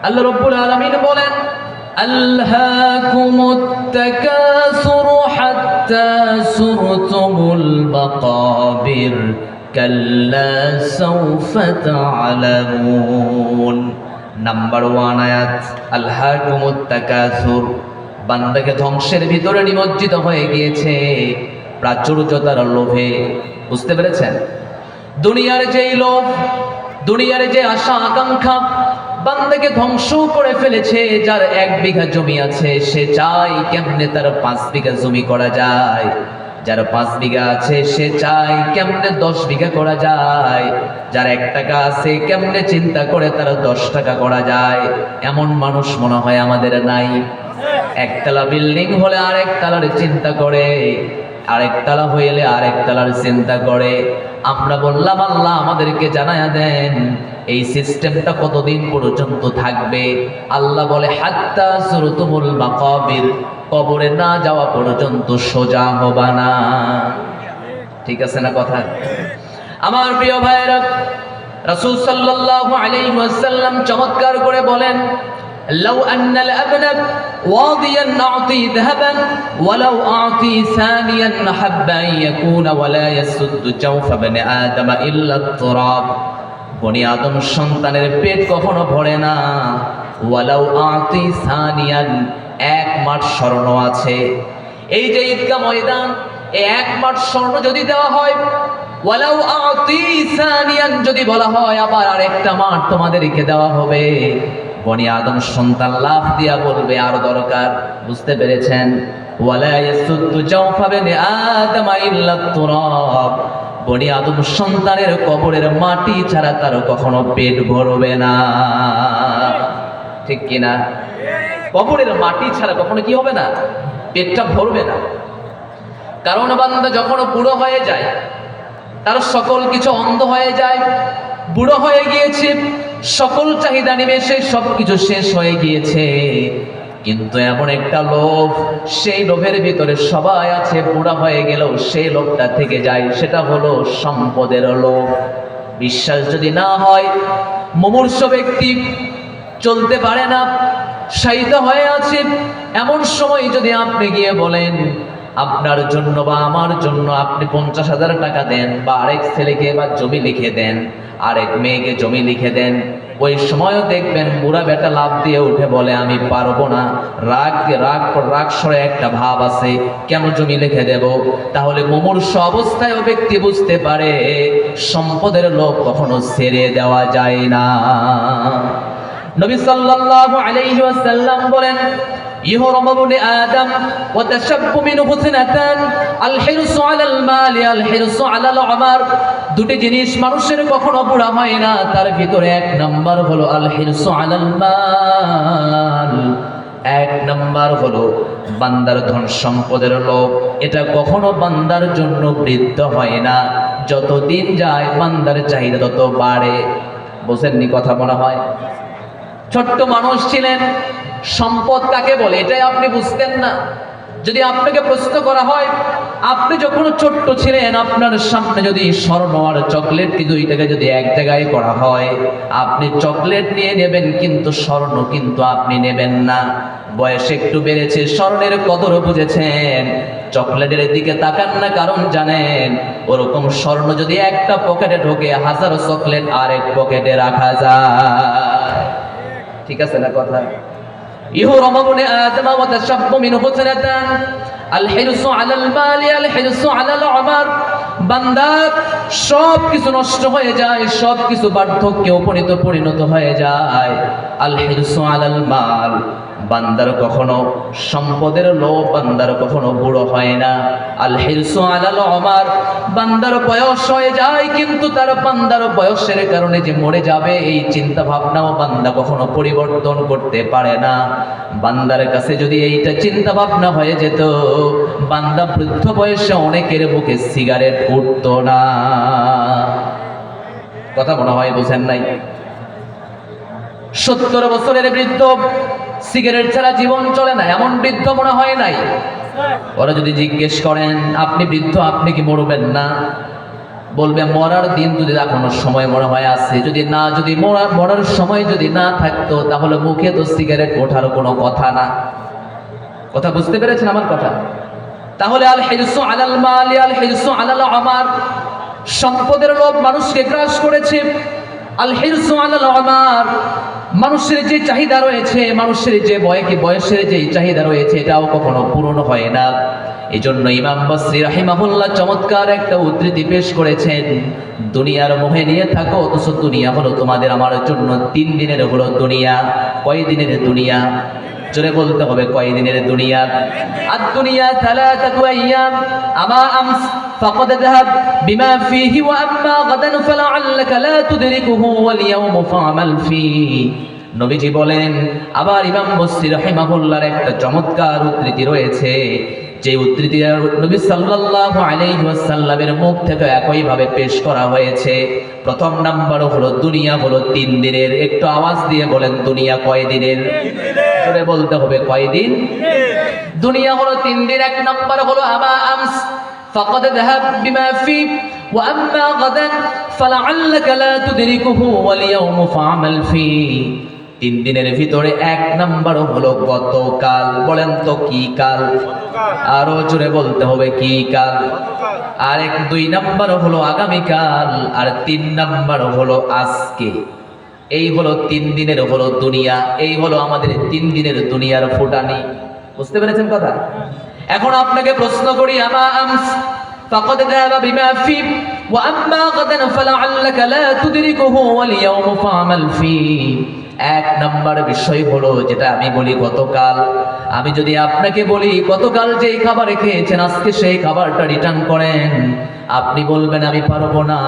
আল্লাহ রাব্বুল আলামিন বলেন, আল্হাকুমুত তাকাসুরু হাত্তা সুরতুমুল মাকাবির কাল্লা সাউফা তা'লামুন। নাম্বার 1 আয়াত, আল্হাকুমুত তাকাসুর, বান্দাকে ধ্বংসের ভিতরে নিমজ্জিত হয়ে গিয়েছে প্রাচুর্যতার লোভে। বুঝতে পেরেছেন? দুনিয়ার যেই লোভ, দুনিয়ার যে আশা আকাঙ্ক্ষা বান্দাকে ধ্বংস করে ফেলেছে। যার 1 বিঘা জমি আছে সে চায় কেমনে তার 5 বিঘা জমি করা যায়। যার 5 বিঘা আছে সে চায় কেমনে 10 বিঘা করা যায়। যার 1 টাকা আছে কেমনে চিন্তা করে তার 10 টাকা করা যায়। এমন মানুষ মনে হয় আমাদের নাই? একতলা বিল্ডিং হলে আরেক তলার চিন্তা করে, আরেক তলা হইলে আরেক তলার চিন্তা করে। আমরা বললাম আল্লাহ আমাদেরকে জানায়া দেন এই সিস্টেমটা কতদিন পর্যন্ত থাকবে। আল্লাহ বলে হাত্তা সুরতুমুল মাকাবির, কবরে না যাওয়া পর্যন্ত সোজা হবা না। ঠিক আছে না কথা? আমার প্রিয় ভাইরা, রাসূল সাল্লাল্লাহু আলাইহি ওয়াসাল্লাম চমৎকার করে বলেন, لو أن الأبن واضيا أعطي ذهبا ولو أعطي ثانيا أحب أن يكون ولا يسد جوف ابن آدم إلا التراب। বনি আদম সন্তানের পেট কখনো ভরে না। ওয়ালাউ আতি সানিয়ান, 1 মাঠ স্বর্ণ আছে। এই যে ঈদগাহ ময়দান, এই 1 মাঠ স্বর্ণ যদি দেওয়া হয়, ওয়ালাউ আতি সানিয়ান যদি বলা হয় আবার আরেকটা মাঠ তোমাদেরকে দেওয়া হবে, বনি আদম সন্তান লাফ দিয়া বলবে আর দরকার। বুঝতে পেরেছেন? ওয়ালা ইয়াসুদ্দু জাওফা বিনি আদম ইল্লা তুরাব, বনি আদম সন্তানের কবরের মাটি ছাড়া তার কখনো পেট ভরবে না। ঠিক কিনা? কবরের মাটি ছাড়া কখনো কি হবে না? পেটটা ভরবে না। কারণ বান্দা যখন বুড়ো হয়ে যায়, তার সকল কিছু অন্ধ হয়ে যায়। বুড়ো হয়ে গিয়েছে, সকল চাহিদা নিমেষে সবকিছু শেষ হয়ে গিয়েছে। কিন্তু এমন একটা লোভ, সেই লোভের ভিতরে সবাই আছে, বুড়া হয়ে গেলেও সেই লোভটা থেকে যায়। সেটা হলো সম্পদের লোভ। বিশ্বাস যদি না হয়, মুমূর্ষ ব্যক্তি চলতে পারে না, শায়িত হয়ে আছে, এমন সময় যদি আপনি গিয়ে বলেন আপনার জন্য বা আমার জন্য আপনি 50,000 টাকা দেন, বা আরেক ছেলেকে বা জমি লিখে দেন, আরেক মেয়েকে জমি লিখে দেন, ওই সময়ও দেখবেন বুড়া বেটা লাভ দিয়ে উঠে বলে আমি পারবো না। রাগ সরে একটা ভাব আছে, কেন জমি লিখে দেব? তাহলে মুমূর্ষ অবস্থায় ব্যক্তি বুঝতে পারে সম্পদের লোভ কখনো ছেড়ে দেওয়া যায় না। নবী সাল্লাল্লাহু আলাইহি ওয়াসাল্লাম বলেন, يهرم ابن آدم وتشب منه اثنتان الحرص على المال الحرص على العمر। দুটি জিনিস মানুষের কখনো বুড়া হয় না, তার ভিতরে 1 নাম্বার হলো আল হিরসু আলাল মাল, 1 নাম্বার হলো বান্দার ধন সম্পদের লোভ। এটা কখনো বান্দার জন্য বৃদ্ধ হয় না। যত দিন যায় বান্দার চাহিদা তত বাড়ে। বুঝেননি কথা? মনে হয় ছোট্ট মানুষ ছিলেন, সম্পদ কাকে বলে এটাই আপনি বুঝতেন না। যদি আপনাকে প্রশ্ন করা হয়, আপনি যখন ছোট্ট ছিলেন আপনার সামনে যদি স্বর্ণ আর চকলেটটি 2 টাকা যদি এক জায়গায় করা হয়, আপনি চকলেট নিয়ে নেবেন কিন্তু স্বর্ণ কিন্তু আপনি নেবেন না। বয়স একটু বেড়েছে, স্বর্ণের কদর বুঝেছেন, চকলেটের দিকে তাকান না। কারণ জানেন ওরকম স্বর্ণ যদি একটা পকেটে ঢোকে, 1000 চকলেট আরেক পকেটে রাখা যায়। ঠিক আছে না কথা? يهرم ابن آدم وتشب منه اثنتان الحرص على المال الحرص على العمر। বান্দা সব কিছু নষ্ট হয়ে যায়, সব কিছু বার্ধক্যে পরিণত হয়ে যায়। আল হিরসু আলাল মাল, বান্দার কখনো সম্পদের লোভ, বান্দার কখনো বুড়ো হয় না। আল হিরসু আলাল উমার, বান্দার বয়স হয়ে যায় কিন্তু তার বান্দার বয়সের কারণে যে মরে যাবে এই চিন্তা ভাবনাও বান্দা কখনো পরিবর্তন করতে পারে না। বান্দার কাছে যদি এইটা চিন্তা ভাবনা হয়ে যেত, বান্দা বৃদ্ধ বয়সে অনেকের বুকে সিগারেট উঠতো না। কথা মনে হয় বুঝেন নাই? 70 বছরের বৃদ্ধ সিগারেট ছাড়া জীবন চলে না, এমন বৃদ্ধ মনে হয় নাই। ওরা যদি জিজ্ঞেস করেন আপনি বৃদ্ধ, আপনি কি মরবেন না? বলবে মরার দিন যদি এখনো সময় মনে হয় আছে, যদি মরার সময় যদি না থাকতো তাহলে মুখে তো সিগারেট ওঠার কোনো কথা না। কথা বুঝতে পেরেছেন আমার কথা? তাহলে আল হিরসু আলাল মালি আল হিরসু আলাল আমার, সম্পদের লোভ মানুষকে গ্রাস করেছে। আল হিরসু আলাল আমার, মানুষের যে চাহিদা রয়েছে, মানুষের যে বয়সের যে চাহিদা রয়েছে, এটাও কখনো পূরণ হয় না। এই জন্য ইমাম বসরি রাহিমাহুল্লাহ চমৎকার একটা উদ্ধৃতি পেশ করেছেন, দুনিয়ার মোহে নিয়ে থাকো, অথচ দুনিয়া হলো তোমাদের আমার জন্য 3 দিনের হলো দুনিয়া। কয় দিনের দুনিয়া? জোরে বলতে হবে, কয় দিনের দুনিয়া? আদ-দুনিয়া থালাতাতু আইয়াম আমা আমস ফাকাদ যাহাব বিমা ফীহি ওয়া আম্মা গাদান ফালাআল্লাকা লা তুদরিকুহু ওয়াল ইয়াওমু ফা'মাল ফীহি। নবীজি বলেন, আবার ইমাম বসরি রাহিমাহুল্লাহর একটা চমৎকার উদ্ধৃতি রয়েছে, যে উদ্ধৃতি নবী সাল্লাল্লাহু আলাইহি ওয়াসাল্লামের মুখ থেকে একইভাবে পেশ করা হয়েছে। প্রথম নাম্বার হলো দুনিয়া হলো 3 দিনের। একটু আওয়াজ দিয়ে বলেন, দুনিয়া কয় দিনের? জোরে বলতে হবে, কয় দিন? দুনিয়া হলো 3 দিন। 1 নাম্বার হলো আমা আমস ফাকাদ যাহাব বিমা ফি ওয়া আম্মা গাদান ফালাআল্লাকা লা তুদরিকুহু ওয়াল ইয়াওমু ফা'মাল ফি। 3 দিনের ভিতরে 1 নাম্বার হলো গতকাল। বলেন তো কি কাল? আরো জোরে বলতে হবে, কি কাল? আর 2 নাম্বার হলো আগামীকাল, আর 3 নাম্বার হলো আজকে। এই হলো 3 দিনের হলো দুনিয়া। এই হলো আমাদের 3 দিনের দুনিয়ার ফুটানি। বুঝতে পেরেছেন কথা? এখন আপনাকে প্রশ্ন করি, আমা আমস ফাকাদ যাহাবা বিমা ফি ওয়া আম্মা গাদান ফালাআল্লাকা লা তুদরিকুহু ওয়াল ইয়াওমু ফা'মাল ফি। 1 নাম্বার বিষয় হলো যেটা আমি বলি গতকাল। আমি যদি আপনাকে বলি গতকাল যেই খাবার খেয়েছেন আজকে সেই খাবারটা রিটার্ন করেন, আপনি বলবেন আমি পারবো না।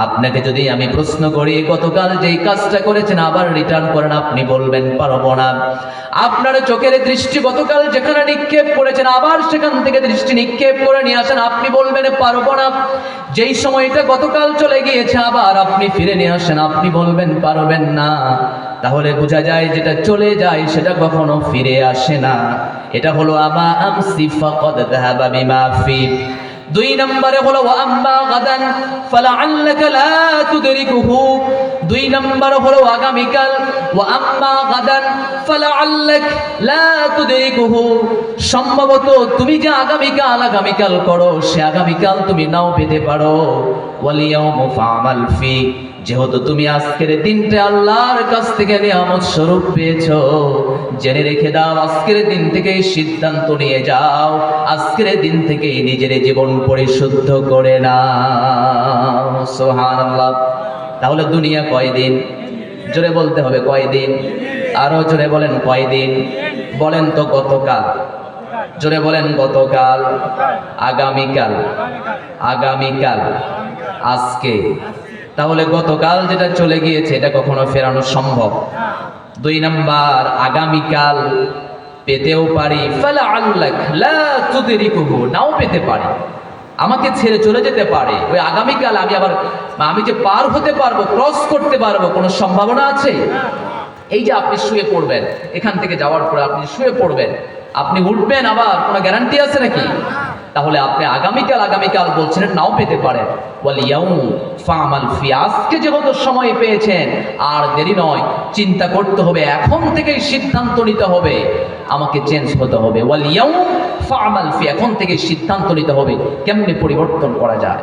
আপনাকে যদি আমি প্রশ্ন করি গতকাল যেই কাজটা করেছেন আবার রিটার্ন করেন, আপনি বলবেন পারবো না। আপনার চোখের দৃষ্টি গতকাল যেখানে নিক্ষেপ করেছেন আবার সেখান থেকে দৃষ্টি নিক্ষেপ করে নিয়ে আসেন, আপনি বলবেন পারবো না। যেই সময়টা গতকাল চলে গিয়েছে আবার আপনি ফিরে নিয়ে আসেন, আপনি বলবেন পারবেন না। তাহলে বোঝা যায় যেটা চলে যায় সেটা কখনো ফিরে আসে না। এটা হলো আমা আমসি ফাকাদ যাহাবা বিমা ফি। 2 নম্বরে হলো ওয়া আম্মা গাদান ফালাআল্লাকা লা তুদরিকুহু। 2 নম্বর হলো আগামীকাল, ওয়া আম্মা গাদান ফালাআল্লাক লা তুদরিকুহু। সম্ভবত তুমি যে আগামীকাল করো সে আগামীকাল তুমি নাও পেতে পারো। ওয়াল ইয়াওমু ফা'মাল ফি, যেহেতু তুমি আজকের দিনটা আল্লাহর কাছ থেকে নিয়ামত স্বরূপ পেয়েছো, জেনে রেখে দাও আজকের দিন থেকেই সিদ্ধান্ত নিয়ে যাও, আজকের দিন থেকেই নিজের জীবন পরিশুদ্ধ করে নাও। সুবহানাল্লাহ। তাহলে দুনিয়া কয় দিন? জোরে বলতে হবে, কয় দিন? আরো জোরে বলেন, কয় দিন? বলেন তো গতকাল। জোরে বলেন, গতকাল, আগামীকাল, আজকে। তাহলে গতকাল যেটা চলে গিয়েছে এটা কখনো ফেরানো সম্ভব? 2 নাম্বার, আগামীকাল পেতেও পারি, ফালাআল্লাক লা তুদরিকুহু, নাও পেতে পারি, আমাকে ছেড়ে চলে যেতে পারে। ওই আগামীকাল আমি যে পার হতে পারবো, ক্রস করতে পারবো, কোনো সম্ভাবনা আছে? এই যে আপনি শুয়ে পড়বেন, এখান থেকে যাওয়ার পরে আপনি শুয়ে পড়বেন, আপনি উঠবেন, আবার কোনো গ্যারান্টি আছে নাকি? তাহলে আপনি আগামীকাল বলছেন, নাও পেতে পারেন। ওয়াল ইয়াউম ফা'মাল ফি, আজকে যেহেতু সময় পেয়েছেন আর দেরি নয়, চিন্তা করতে হবে, এখন থেকেই সিদ্ধান্ত নিতে হবে, আমাকে চেঞ্জ হতে হবে। ওয়াল ইয়াউম ফা'মাল ফি, এখন থেকে সিদ্ধান্ত নিতে হবে কেমনে পরিবর্তন করা যায়।